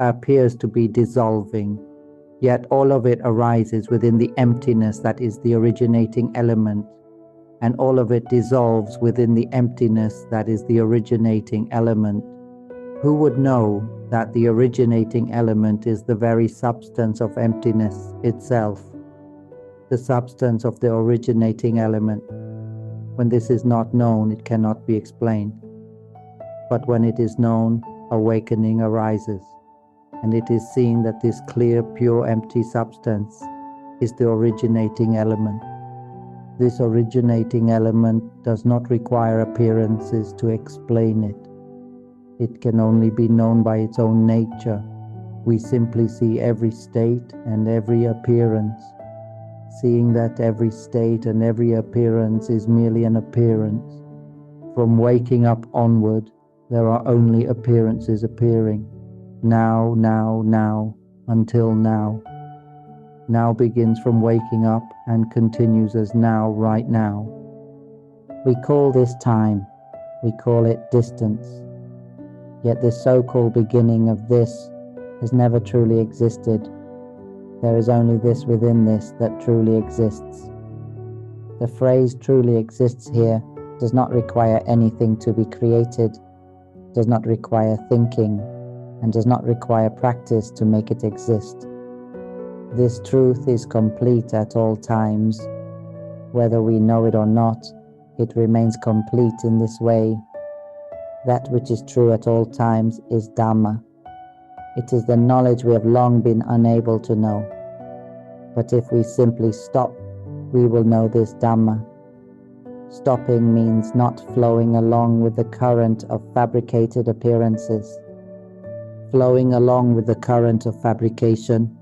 appears to be dissolving, yet all of it arises within the emptiness that is the originating element, and all of it dissolves within the emptiness that is the originating element. Who would know that the originating element is the very substance of emptiness itself, the substance of the originating element? When this is not known, it cannot be explained. But when it is known, awakening arises, and it is seen that this clear, pure, empty substance is the originating element. This originating element does not require appearances to explain it. It can only be known by its own nature. We simply see every state and every appearance, seeing that every state and every appearance is merely an appearance. From waking up onward, there are only appearances appearing. Now, now, now, until now. Now begins from waking up and continues as now, right now. We call this time, we call it distance. Yet the so-called beginning of this has never truly existed. There is only this within this that truly exists. The phrase truly exists here does not require anything to be created, does not require thinking, and does not require practice to make it exist. This truth is complete at all times. Whether we know it or not, it remains complete in this way. That which is true at all times is Dhamma. It is the knowledge we have long been unable to know. But if we simply stop, we will know this Dhamma. Stopping means not flowing along with the current of fabricated appearances. Flowing along with the current of fabrication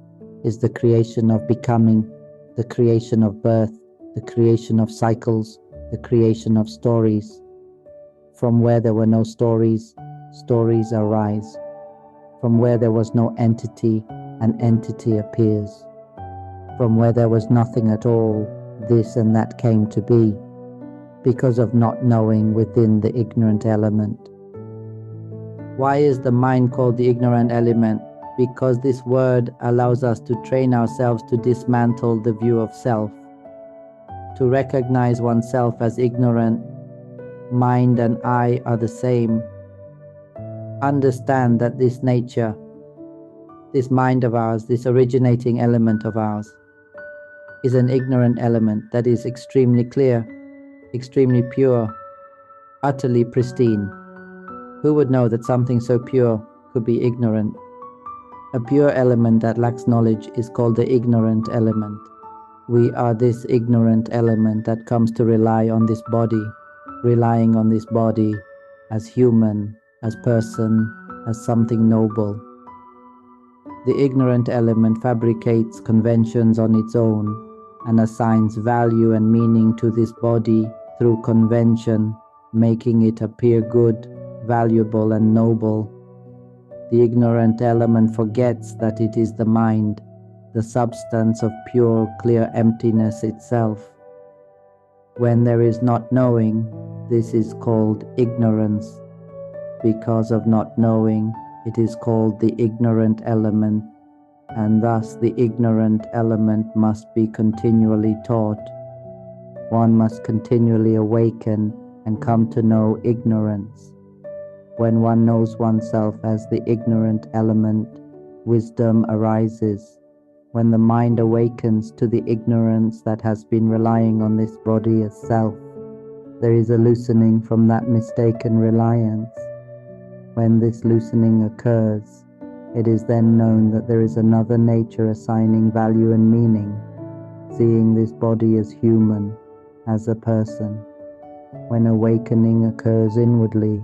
is the creation of becoming, the creation of birth, the creation of cycles, the creation of stories. From where there were no stories, stories arise. From where there was no entity, an entity appears. From where there was nothing at all, this and that came to be, because of not knowing within the ignorant element. Why is the mind called the ignorant element? Because this word allows us to train ourselves to dismantle the view of self, to recognize oneself as ignorant. Mind and I are the same. Understand that this nature, this mind of ours, this originating element of ours, is an ignorant element that is extremely clear, extremely pure, utterly pristine. Who would know that something so pure could be ignorant? A pure element that lacks knowledge is called the ignorant element. We are this ignorant element that comes to rely on this body, relying on this body as human, as person, as something noble. The ignorant element fabricates conventions on its own and assigns value and meaning to this body through convention, making it appear good, valuable, and noble. The ignorant element forgets that it is the mind, the substance of pure, clear emptiness itself. When there is not knowing, this is called ignorance. Because of not knowing, it is called the ignorant element, and thus the ignorant element must be continually taught. One must continually awaken and come to know ignorance. When one knows oneself as the ignorant element, wisdom arises. When the mind awakens to the ignorance that has been relying on this body as self, there is a loosening from that mistaken reliance. When this loosening occurs, it is then known that there is another nature assigning value and meaning, seeing this body as human, as a person. When awakening occurs inwardly,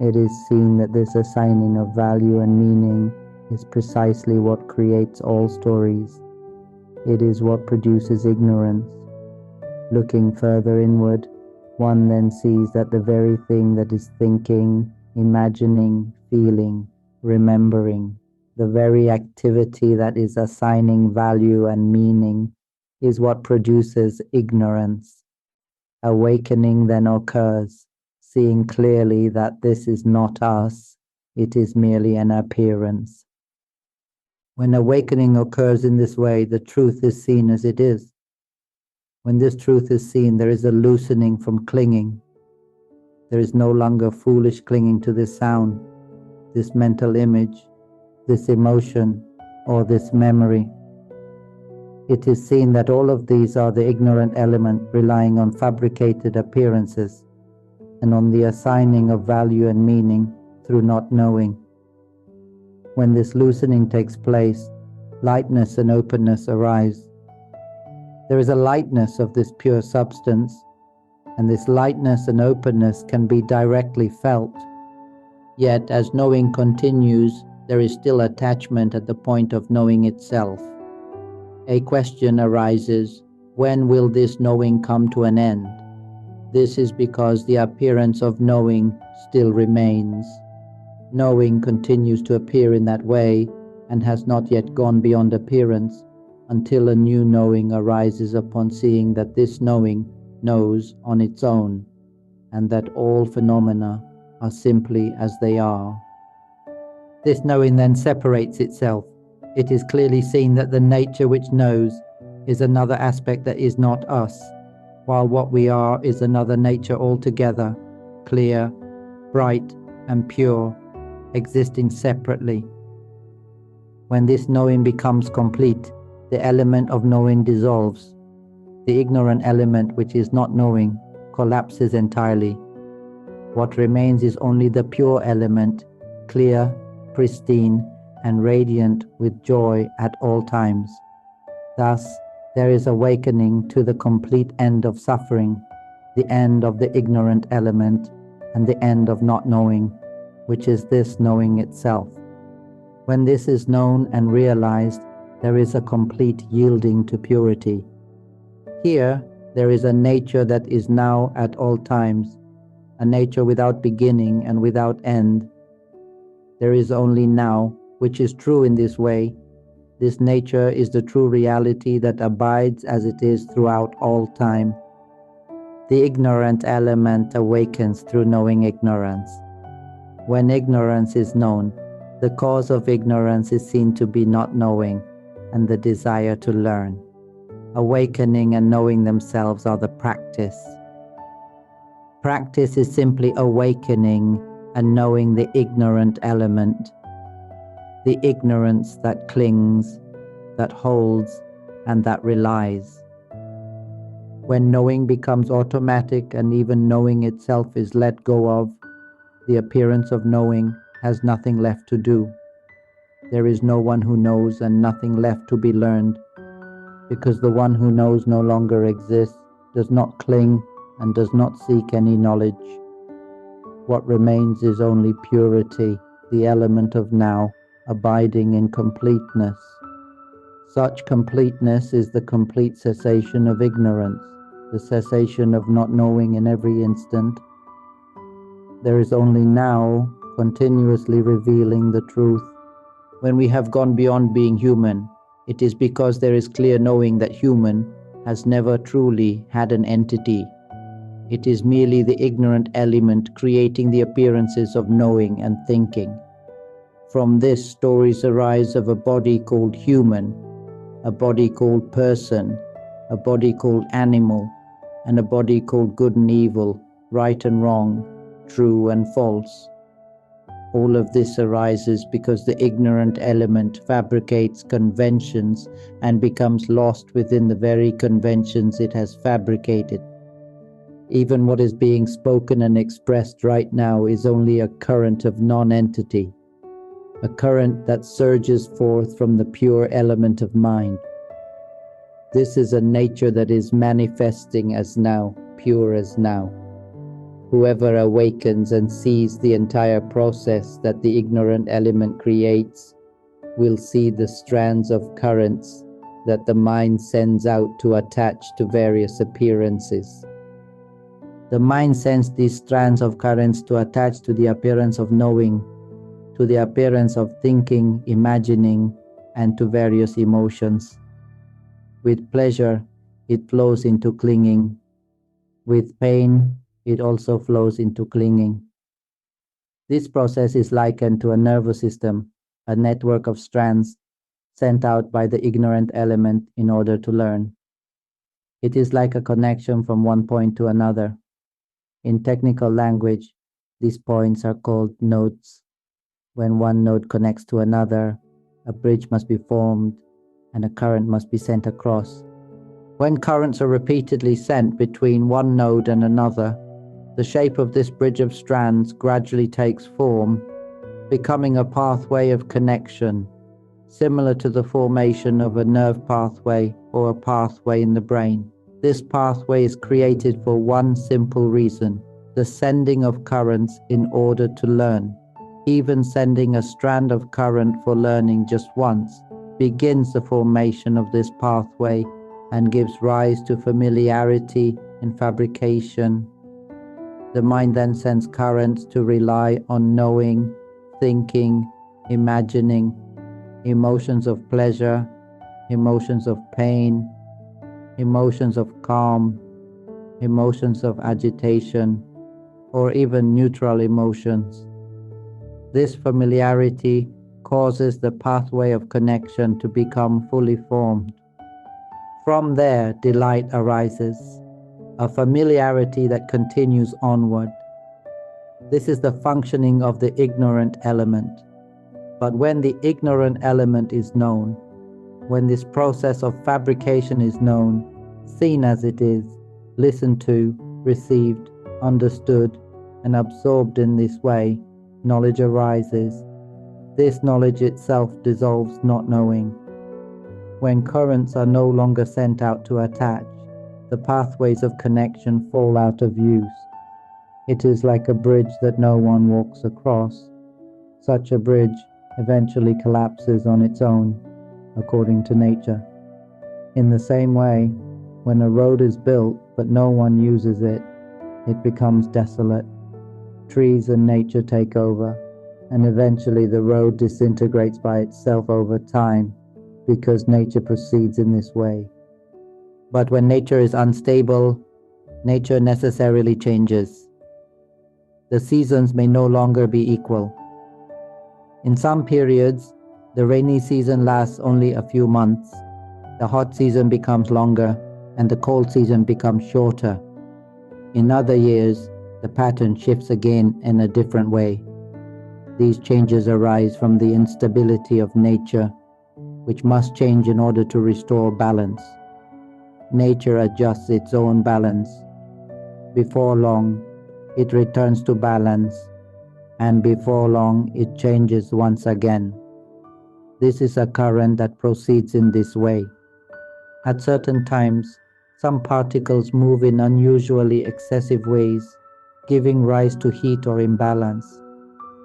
it is seen that this assigning of value and meaning is precisely what creates all stories. It is what produces ignorance. Looking further inward, one then sees that the very thing that is thinking, imagining, feeling, remembering, the very activity that is assigning value and meaning, is what produces ignorance. Awakening then occurs, seeing clearly that this is not us, it is merely an appearance. When awakening occurs in this way, the truth is seen as it is. When this truth is seen, there is a loosening from clinging. There is no longer foolish clinging to this sound, this mental image, this emotion, or this memory. It is seen that all of these are the ignorant element relying on fabricated appearances and on the assigning of value and meaning through not knowing. When this loosening takes place, lightness and openness arise. There is a lightness of this pure substance, and this lightness and openness can be directly felt. Yet, as knowing continues, there is still attachment at the point of knowing itself. A question arises, when will this knowing come to an end? This is because the appearance of knowing still remains. Knowing continues to appear in that way and has not yet gone beyond appearance until a new knowing arises upon seeing that this knowing knows on its own and that all phenomena are simply as they are. This knowing then separates itself. It is clearly seen that the nature which knows is another aspect that is not us, while what we are is another nature altogether, clear, bright, and pure, existing separately. When this knowing becomes complete, the element of knowing dissolves. The ignorant element, which is not knowing, collapses entirely. What remains is only the pure element, clear, pristine, and radiant with joy at all times. Thus, there is awakening to the complete end of suffering, the end of the ignorant element, and the end of not knowing, which is this knowing itself. When this is known and realized, there is a complete yielding to purity. Here, there is a nature that is now at all times, a nature without beginning and without end. There is only now, which is true in this way. This nature is the true reality that abides as it is throughout all time. The ignorant element awakens through knowing ignorance. When ignorance is known, the cause of ignorance is seen to be not knowing and the desire to learn. Awakening and knowing themselves are the practice. Practice is simply awakening and knowing the ignorant element, the ignorance that clings, that holds, and that relies. When knowing becomes automatic and even knowing itself is let go of, the appearance of knowing has nothing left to do. There is no one who knows and nothing left to be learned, because the one who knows no longer exists, does not cling, and does not seek any knowledge. What remains is only purity, the element of now, abiding in completeness. Such completeness is the complete cessation of ignorance, the cessation of not knowing in every instant. There is only now, continuously revealing the truth. When we have gone beyond being human, it is because there is clear knowing that human has never truly had an entity. It is merely the ignorant element creating the appearances of knowing and thinking. From this, stories arise of a body called human, a body called person, a body called animal, and a body called good and evil, right and wrong, true and false. All of this arises because the ignorant element fabricates conventions and becomes lost within the very conventions it has fabricated. Even what is being spoken and expressed right now is only a current of non-entity, a current that surges forth from the pure element of mind. This is a nature that is manifesting as now, pure as now. Whoever awakens and sees the entire process that the ignorant element creates will see the strands of currents that the mind sends out to attach to various appearances. The mind sends these strands of currents to attach to the appearance of knowing, to the appearance of thinking, imagining, and to various emotions. With pleasure, it flows into clinging. With pain, it also flows into clinging. This process is likened to a nervous system, a network of strands. sent out by the ignorant element in order to learn. It is like a connection from one point to another. In technical language, these points are called nodes. When one node connects to another, a bridge must be formed and a current must be sent across. When currents are repeatedly sent between one node and another, the shape of this bridge of strands gradually takes form, becoming a pathway of connection, similar to the formation of a nerve pathway or a pathway in the brain. This pathway is created for one simple reason: the sending of currents in order to learn. Even sending a strand of current for learning just once begins the formation of this pathway and gives rise to familiarity in fabrication. The mind then sends currents to rely on knowing, thinking, imagining, emotions of pleasure, emotions of pain, emotions of calm, emotions of agitation, or even neutral emotions. This familiarity causes the pathway of connection to become fully formed. From there, delight arises, a familiarity that continues onward. This is the functioning of the ignorant element. But when the ignorant element is known, when this process of fabrication is known, seen as it is, listened to, received, understood, and absorbed in this way, knowledge arises. This knowledge itself dissolves not knowing. When currents are no longer sent out to attach, the pathways of connection fall out of use. It is like a bridge that no one walks across. Such a bridge eventually collapses on its own, according to nature. In the same way, when a road is built but no one uses it, it becomes desolate. Trees and nature take over, and eventually the road disintegrates by itself over time because nature proceeds in this way. But when nature is unstable, nature necessarily changes. The seasons may no longer be equal. In some periods, the rainy season lasts only a few months, the hot season becomes longer, and the cold season becomes shorter. In other years, the pattern shifts again in a different way. These changes arise from the instability of nature, which must change in order to restore balance. Nature adjusts its own balance. Before long, it returns to balance, and before long, it changes once again. This is a current that proceeds in this way. At certain times, some particles move in unusually excessive ways, giving rise to heat or imbalance.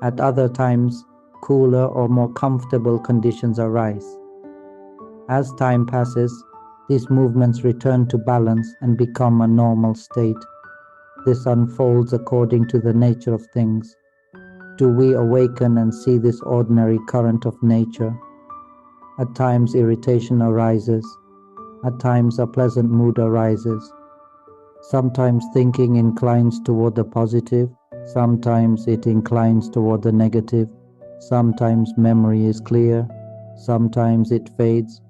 At other times, cooler or more comfortable conditions arise. As time passes, these movements return to balance and become a normal state. This unfolds according to the nature of things. Do we awaken and see this ordinary current of nature? At times irritation arises. At times a pleasant mood arises. Sometimes thinking inclines toward the positive. Sometimes it inclines toward the negative. Sometimes memory is clear. Sometimes it fades.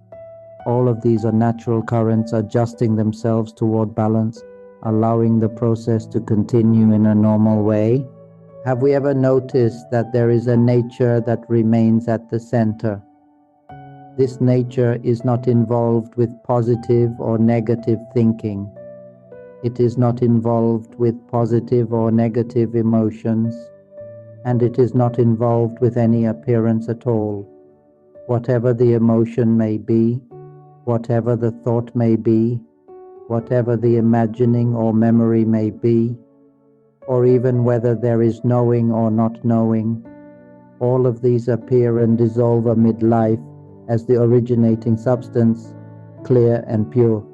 All of these are natural currents adjusting themselves toward balance, allowing the process to continue in a normal way. Have we ever noticed that there is a nature that remains at the center? This nature is not involved with positive or negative thinking. It is not involved with positive or negative emotions, and it is not involved with any appearance at all. Whatever the emotion may be, whatever the thought may be, whatever the imagining or memory may be, or even whether there is knowing or not knowing, all of these appear and dissolve amid life as the originating substance, clear and pure.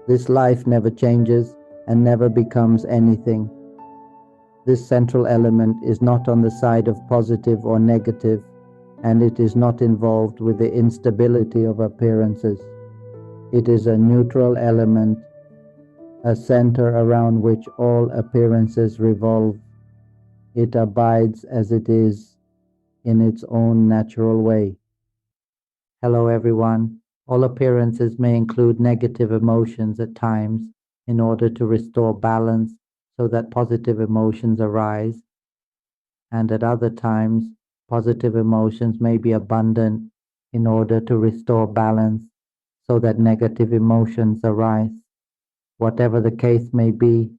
This life never changes and never becomes anything. This central element is not on the side of positive or negative, and it is not involved with the instability of appearances. It is a neutral element, a center around which all appearances revolve. It abides as it is in its own natural way. Hello everyone. All appearances may include negative emotions at times in order to restore balance so that positive emotions arise, and at other times, positive emotions may be abundant in order to restore balance so that negative emotions arise. Whatever the case may be,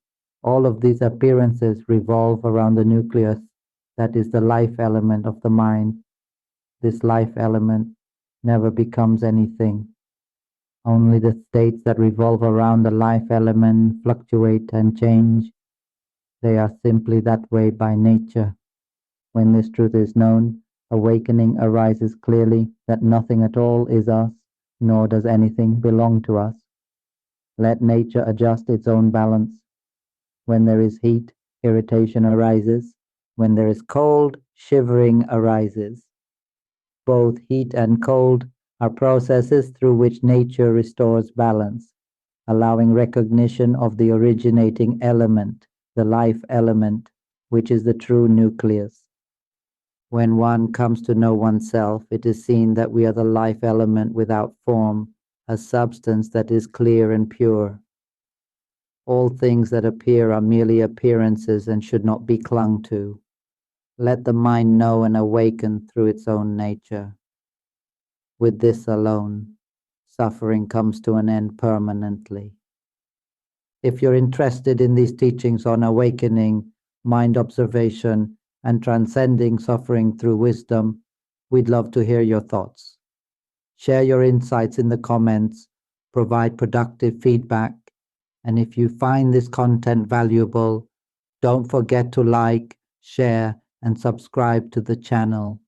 all of these appearances revolve around the nucleus that is the life element of the mind. This life element never becomes anything. Only the states that revolve around the life element fluctuate and change. They are simply that way by nature. When this truth is known, awakening arises clearly that nothing at all is us, nor does anything belong to us. Let nature adjust its own balance. When there is heat, irritation arises. When there is cold, shivering arises. Both heat and cold are processes through which nature restores balance, allowing recognition of the originating element, the life element, which is the true nucleus. When one comes to know oneself, it is seen that we are the life element without form, a substance that is clear and pure. All things that appear are merely appearances and should not be clung to. Let the mind know and awaken through its own nature. With this alone, suffering comes to an end permanently. If you're interested in these teachings on awakening, mind observation, and transcending suffering through wisdom, we'd love to hear your thoughts. Share your insights in the comments, provide productive feedback, and if you find this content valuable, don't forget to like, share, and subscribe to the channel.